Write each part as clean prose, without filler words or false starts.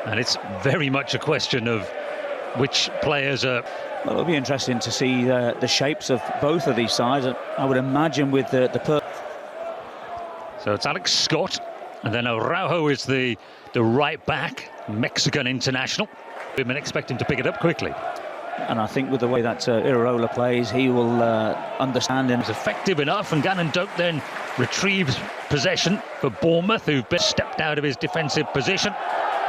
And it's very much a question of which players are... Well, it'll be interesting to see the shapes of both of these sides. I would imagine with the... So it's Alex Scott, and then Araujo is the right back, Mexican international. We've been expecting to pick it up quickly. And I think with the way that Iraola plays, he will understand him. It's effective enough, and ᴘᴜʟ then retrieves possession for Bournemouth, who've been stepped out of his defensive position,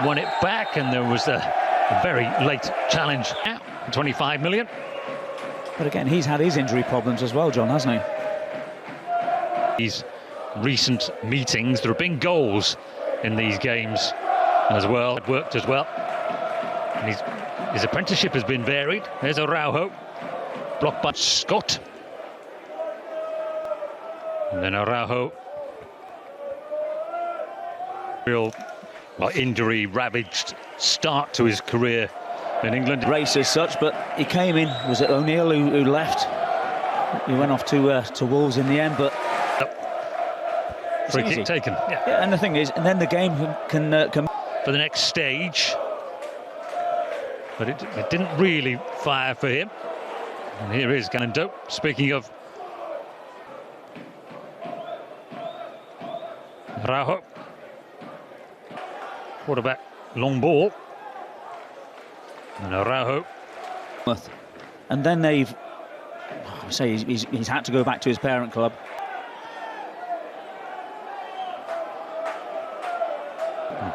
won it back, and there was a very late challenge. 25 million. But again, he's had his injury problems as well, John, hasn't he? These recent meetings, there have been goals in these games as well. It worked as well. And his apprenticeship has been varied. There's Araujo, blocked by Scott. And then Araujo. Real injury-ravaged start to his career in England. Race as such, but he came in. Was it O'Neill who left? He went off to Wolves in the end, but... Free kick taken. Yeah, and the thing is, and then the game can for the next stage. But it didn't really fire for him. And here is ᴘᴜʟ. Speaking of Araujo, quarterback, long ball, and Araujo. And then they've, say, he's had to go back to his parent club.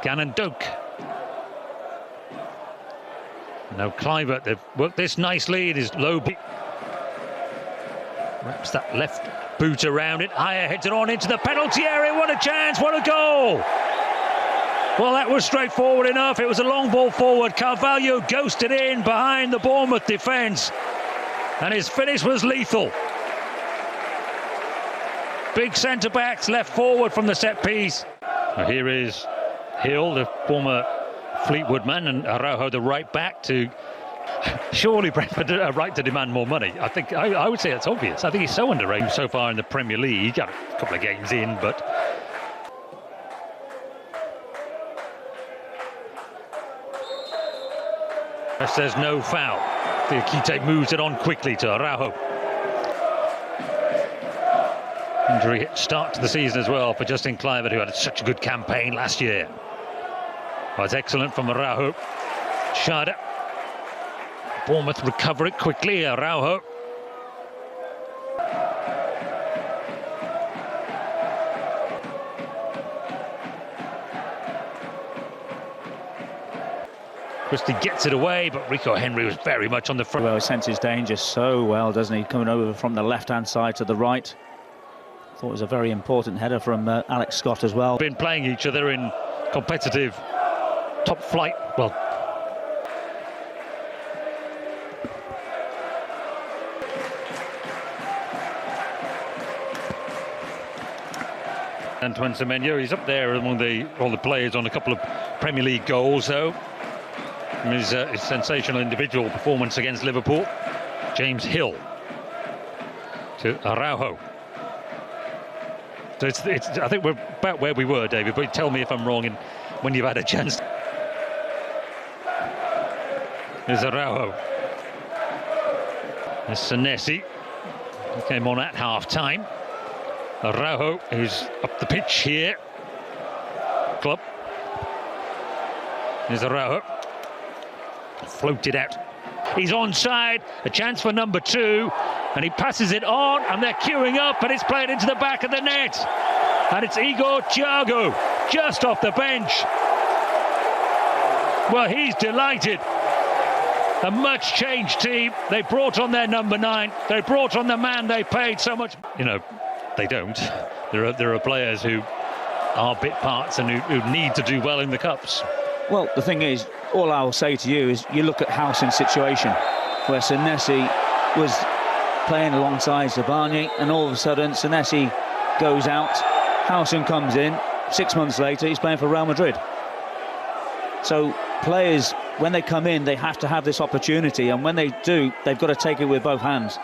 ᴘᴜʟ. Now Kluivert, they've worked this nicely. It is low. Wraps that left boot around it. Higher heads it on into the penalty area. What a chance, what a goal! Well, that was straightforward enough. It was a long ball forward. Carvalho ghosted in behind the Bournemouth defence. And his finish was lethal. Big centre-backs left forward from the set piece. Now here is Hill, the former Fleetwood man, and Araujo, the right back, to surely Brentford a right to demand more money. I think I would say it's obvious. I think he's so underrated so far in the Premier League. Got a couple of games in, but there's no foul. ᴘᴜʟ moves it on quickly to Araujo. Injury hit start to the season as well for Justin Kluivert, who had such a good campaign last year. Oh, it's excellent from Araujo. Schade. Bournemouth recover it quickly. Araujo. Christie gets it away, but Rico Henry was very much on the front. Well, he senses danger so well, doesn't he? Coming over from the left-hand side to the right. Thought it was a very important header from Alex Scott as well. Been playing each other in competitive top flight. Well, Antoine Semenyo, he's up there among all the players on a couple of Premier League goals, though. His sensational individual performance against Liverpool. James Hill to Araujo. So I think we're about where we were, David, but tell me if I'm wrong when you've had a chance. There's Araujo. There's Senesi, who came on at half-time. Araujo is up the pitch here. Club. There's Araujo. Floated out. He's onside. A chance for number 2. And he passes it on, and they're queuing up, and it's played into the back of the net. And it's Igor Thiago, just off the bench. Well, he's delighted. A much-changed team. They brought on their number 9. They brought on the man they paid so much. You know, they don't. There are players who are bit parts and who need to do well in the Cups. Well, the thing is, all I'll say to you is you look at Howson's situation, where Senesi was playing alongside Zabarnyi, and all of a sudden Senesi goes out, Howson comes in, 6 months later he's playing for Real Madrid. So players, when they come in, they have to have this opportunity, and when they do, they've got to take it with both hands.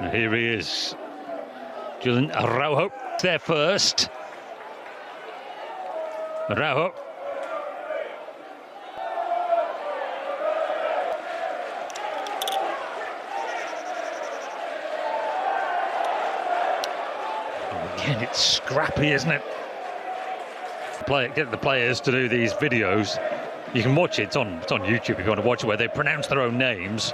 And here he is, Julian Araujo, there first. Araujo. Again, it's scrappy, isn't it? Get the players to do these videos. You can watch it. It's on YouTube if you want to watch it, where they pronounce their own names.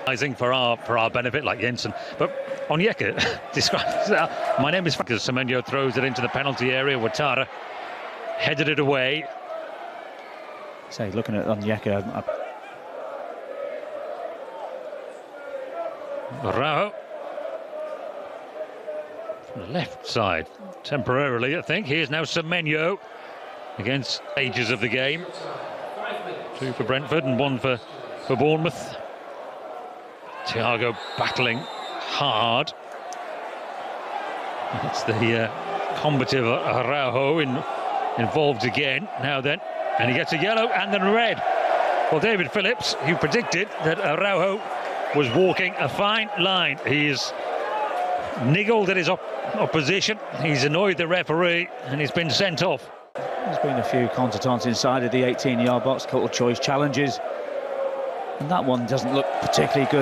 I think for our benefit, like Jensen. But Onyeka describes, my name is because ᴊᴜʟɪᴛ throws it into the penalty area. Ouattara headed it away. So looking at Onyeka, Araujo from the left side, temporarily, I think. Here's now ᴊᴜʟɪᴛ against ages of the game. 2 for Brentford and 1 for Bournemouth. Thiago battling hard. It's the combative Araujo involved again now then, and he gets a yellow and then red. Well, David Phillips, who predicted that Araujo was walking a fine line. He's niggled at his opposition, he's annoyed the referee, and he's been sent off. there's been a few contretemps inside of the 18-yard box, couple of choice challenges, and that one doesn't look particularly good.